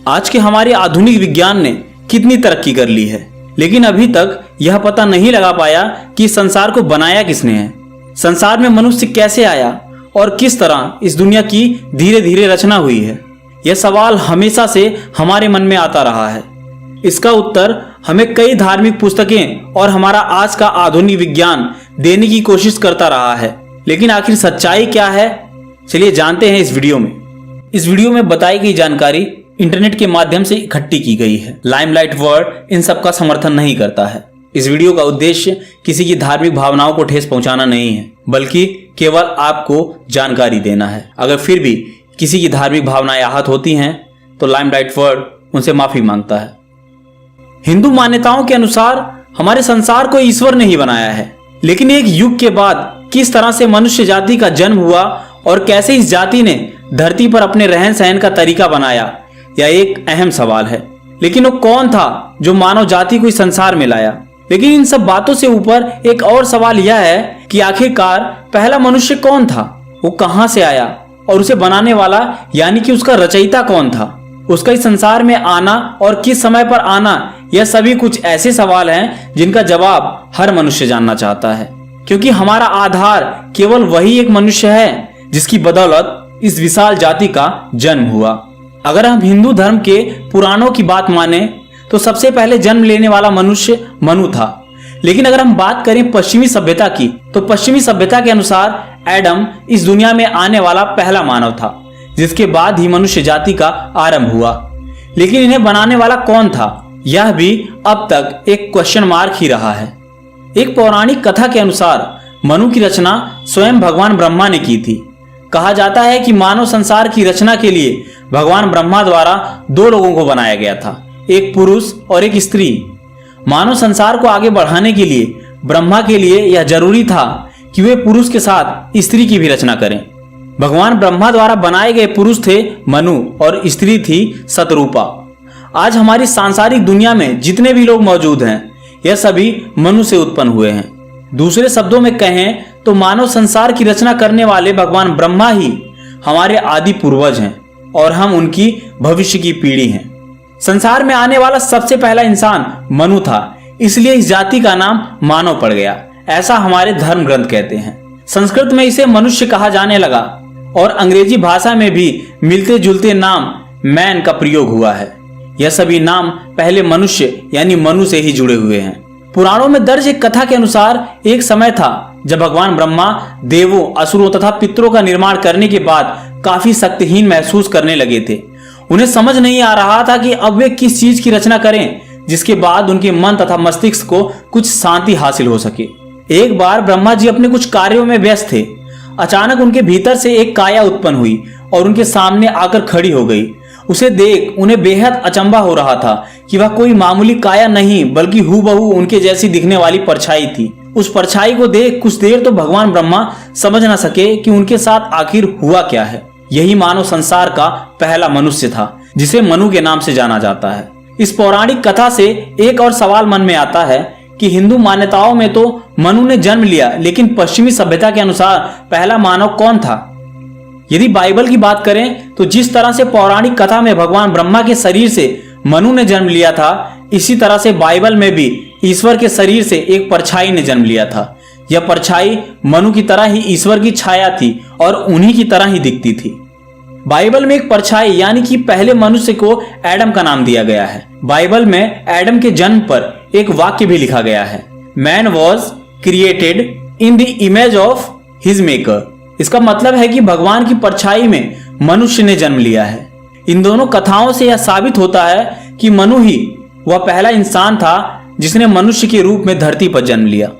आज के हमारे आधुनिक विज्ञान ने कितनी तरक्की कर ली है, लेकिन अभी तक यह पता नहीं लगा पाया कि संसार को बनाया किसने है, संसार में मनुष्य कैसे आया और किस तरह इस दुनिया की धीरे धीरे रचना हुई है। यह सवाल हमेशा से हमारे मन में आता रहा है। इसका उत्तर हमें कई धार्मिक पुस्तकें और हमारा आज का आधुनिक विज्ञान देने की कोशिश करता रहा है, लेकिन आखिर सच्चाई क्या है, चलिए जानते हैं इस वीडियो में। इस वीडियो में बताई गई जानकारी इंटरनेट के माध्यम से इकट्ठी की गई है। लाइमलाइट वर्ल्ड इन सब का समर्थन नहीं करता है। इस वीडियो का उद्देश्य किसी की धार्मिक भावनाओं को ठेस पहुंचाना नहीं है, बल्कि केवल आपको जानकारी देना है। अगर फिर भी किसी की धार्मिक भावनाएं आहत होती हैं तो लाइमलाइट वर्ल्ड उनसे माफी मांगता है। हिंदू मान्यताओं के अनुसार हमारे संसार को ईश्वर ने ही बनाया है, लेकिन एक युग के बाद किस तरह से मनुष्य जाति का जन्म हुआ और कैसे इस जाति ने धरती पर अपने रहन सहन का तरीका बनाया, यह एक अहम सवाल है। लेकिन वो कौन था जो मानव जाति को इस संसार में लाया? लेकिन इन सब बातों से ऊपर एक और सवाल यह है कि आखिरकार पहला मनुष्य कौन था, वो कहां से आया और उसे बनाने वाला यानी कि उसका रचयिता कौन था? उसका इस संसार में आना और किस समय पर आना, यह सभी कुछ ऐसे सवाल हैं जिनका जवाब हर मनुष्य जानना चाहता है, क्योंकि हमारा आधार केवल वही एक मनुष्य है जिसकी बदौलत इस विशाल जाति का जन्म हुआ। अगर हम हिंदू धर्म के पुराणों की बात माने तो सबसे पहले जन्म लेने वाला मनुष्य मनु था। लेकिन अगर हम बात करें पश्चिमी सभ्यता की, तो पश्चिमी सभ्यता के अनुसार एडम इस दुनिया में आने वाला पहला मानव था, जिसके बाद ही मनुष्य जाति का आरंभ हुआ। लेकिन इन्हें बनाने वाला कौन था, यह भी अब तक एक क्वेश्चन मार्क ही रहा है। एक पौराणिक कथा के अनुसार मनु की रचना स्वयं भगवान ब्रह्मा ने की थी। कहा जाता है कि मानव संसार की रचना के लिए भगवान ब्रह्मा द्वारा दो लोगों को बनाया गया था, एक पुरुष और एक स्त्री। मानव संसार को आगे बढ़ाने के लिए ब्रह्मा के लिए यह जरूरी था कि वे पुरुष के साथ स्त्री की भी रचना करें। भगवान ब्रह्मा द्वारा बनाए गए पुरुष थे मनु और स्त्री थी शतरूपा। आज हमारी सांसारिक दुनिया में जितने भी लोग मौजूद हैं, यह सभी मनु से उत्पन्न हुए हैं। दूसरे शब्दों में कहें तो मानव संसार की रचना करने वाले भगवान ब्रह्मा ही हमारे आदि पूर्वज हैं और हम उनकी भविष्य की पीढ़ी हैं। संसार में आने वाला सबसे पहला इंसान मनु था, इसलिए इस जाति का नाम मानव पड़ गया, ऐसा हमारे धर्म ग्रंथ कहते हैं। संस्कृत में इसे मनुष्य कहा जाने लगा और अंग्रेजी भाषा में भी मिलते जुलते नाम मैन का प्रयोग हुआ है। यह सभी नाम पहले मनुष्य यानी मनु से ही जुड़े हुए हैं। पुराणों में दर्ज एक कथा के अनुसार एक समय था जब भगवान ब्रह्मा देवों, असुरों तथा पितरों का निर्माण करने के बाद काफी शक्तिहीन महसूस करने लगे थे। उन्हें समझ नहीं आ रहा था कि अब वे किस चीज की रचना करें जिसके बाद उनके मन तथा मस्तिष्क को कुछ शांति हासिल हो सके। एक बार ब्रह्मा जी अपने कुछ कार्यों में व्यस्त थे। अचानक उनके भीतर से एक काया उत्पन्न हुई और उनके सामने आकर खड़ी हो गई। उसे देख उन्हें बेहद अचंभा हो रहा था कि वह कोई मामूली काया नहीं बल्कि हूबहू उनके जैसी दिखने वाली परछाई थी। उस परछाई को देख कुछ देर तो भगवान ब्रह्मा समझ न सके कि उनके साथ आखिर हुआ क्या है। यही मानव संसार का पहला मनुष्य था, जिसे मनु के नाम से जाना जाता है। इस पौराणिक कथा से एक और सवाल मन में आता है कि हिंदू मान्यताओं में तो मनु ने जन्म लिया, लेकिन पश्चिमी सभ्यता के अनुसार पहला मानव कौन था? यदि बाइबल की बात करें तो जिस तरह से पौराणिक कथा में भगवान ब्रह्मा के शरीर से मनु ने जन्म लिया था, इसी तरह से बाइबल में भी ईश्वर के शरीर से एक परछाई ने जन्म लिया था। यह परछाई मनु की तरह ही ईश्वर की छाया थी और उन्हीं की तरह ही दिखती थी। बाइबल में एक परछाई यानी कि पहले मनुष्य को एडम का नाम दिया गया है। बाइबल में एडम के जन्म पर एक वाक्य भी लिखा गया है, man was created in the image of his maker. इसका मतलब है कि भगवान की परछाई में मनुष्य ने जन्म लिया है। इन दोनों कथाओं से यह साबित होता है कि मनु ही वह पहला इंसान था जिसने मनुष्य के रूप में धरती पर जन्म लिया।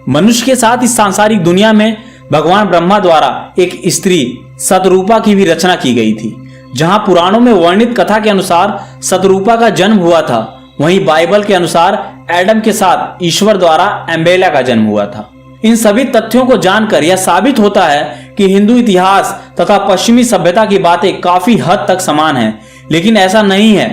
मनुष्य के साथ इस सांसारिक दुनिया में भगवान ब्रह्मा द्वारा एक स्त्री शतरूपा की भी रचना की गई थी। जहां पुराणों में वर्णित कथा के अनुसार शतरूपा का जन्म हुआ था, वहीं बाइबल के अनुसार एडम के साथ ईश्वर द्वारा एम्बेला का जन्म हुआ था। इन सभी तथ्यों को जानकर यह साबित होता है कि हिंदू इतिहास तथा पश्चिमी सभ्यता की बातें काफी हद तक समान हैं, लेकिन ऐसा नहीं है।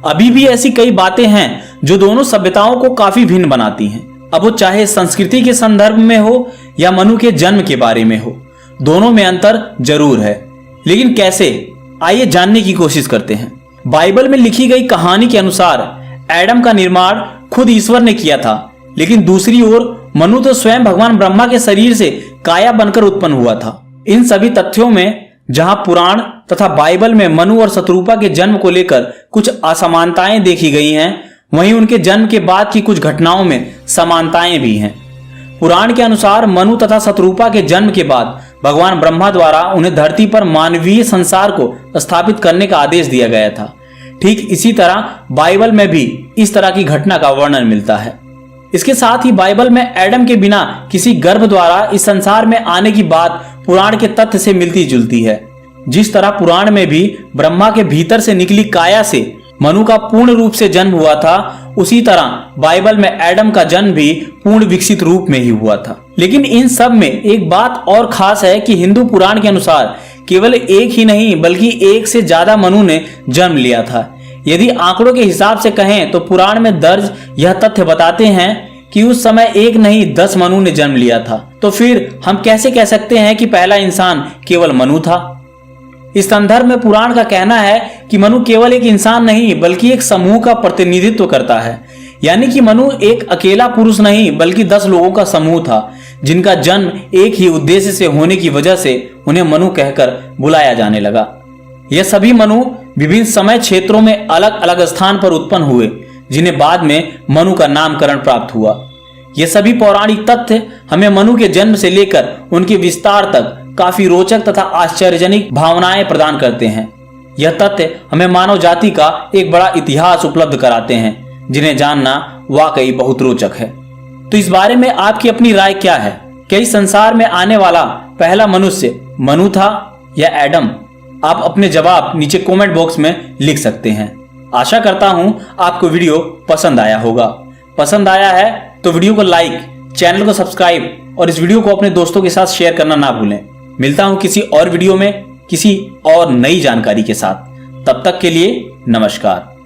अभी भी ऐसी कई बातें हैं जो दोनों सभ्यताओं को काफी भिन्न बनाती हैं। अब वो चाहे संस्कृति के संदर्भ में हो या मनु के जन्म के बारे में हो, दोनों में अंतर जरूर है। लेकिन कैसे, आइए जानने की कोशिश करते हैं। बाइबल में लिखी गई कहानी के अनुसार एडम का निर्माण खुद ईश्वर ने किया था, लेकिन दूसरी ओर मनु तो स्वयं भगवान ब्रह्मा के शरीर से काया बनकर उत्पन्न हुआ था। इन सभी तथ्यों में जहां पुराण तथा बाइबल में मनु और शत्रुपा के जन्म को लेकर कुछ असमानताएं देखी गई हैं, वहीं उनके जन्म के बाद की कुछ घटनाओं में समानताएं भी हैं। पुराण के अनुसार मनु तथा शत्रुपा के जन्म के बाद भगवान ब्रह्मा द्वारा उन्हें धरती पर मानवीय संसार को स्थापित करने का आदेश दिया गया था। ठीक इसी तरह बाइबल में भी इस तरह की घटना का वर्णन मिलता है। इसके साथ ही बाइबल में एडम के बिना किसी गर्भ द्वारा इस संसार में आने की बात पुराण के तथ्य से मिलती जुलती है। जिस तरह पुराण में भी ब्रह्मा के भीतर से निकली काया से मनु का पूर्ण रूप से जन्म हुआ था, उसी तरह बाइबल में एडम का जन्म भी पूर्ण विकसित रूप में ही हुआ था। लेकिन इन सब में एक बात और खास है कि हिंदू पुराण के अनुसार केवल एक ही नहीं बल्कि एक से ज्यादा मनु ने जन्म लिया था। यदि आंकड़ों के हिसाब से कहें तो पुराण में दर्ज यह तथ्य बताते हैं कि उस समय एक नहीं 10 मनु ने जन्म लिया था। तो फिर हम कैसे कह सकते हैं कि पहला इंसान केवल मनु था? इस संदर्भ में पुराण का कहना है कि मनु केवल एक इंसान नहीं बल्कि एक समूह का प्रतिनिधित्व करता है। यानी कि मनु एक अकेला पुरुष नहीं बल्कि 10 लोगों का समूह था, जिनका जन्म एक ही उद्देश्य से होने की वजह से उन्हें मनु कहकर बुलाया जाने लगा। यह सभी मनु विभिन्न समय क्षेत्रों में अलग अलग स्थान पर उत्पन्न हुए, जिन्हें बाद में मनु का नामकरण प्राप्त हुआ। ये सभी पौराणिक तथ्य हमें मनु के जन्म से लेकर उनके विस्तार तक काफी रोचक तथा आश्चर्यजनक भावनाएं प्रदान करते हैं। यह तथ्य हमें मानव जाति का एक बड़ा इतिहास उपलब्ध कराते हैं, जिन्हें जानना वाकई बहुत रोचक है। तो इस बारे में आपकी अपनी राय क्या है? क्या इस संसार में आने वाला पहला मनुष्य मनु था या एडम? आप अपने जवाब नीचे कमेंट बॉक्स में लिख सकते हैं। आशा करता हूं आपको वीडियो पसंद आया होगा। पसंद आया है तो वीडियो को लाइक, चैनल को सब्सक्राइब और इस वीडियो को अपने दोस्तों के साथ शेयर करना ना भूलें। मिलता हूं किसी और वीडियो में किसी और नई जानकारी के साथ। तब तक के लिए नमस्कार।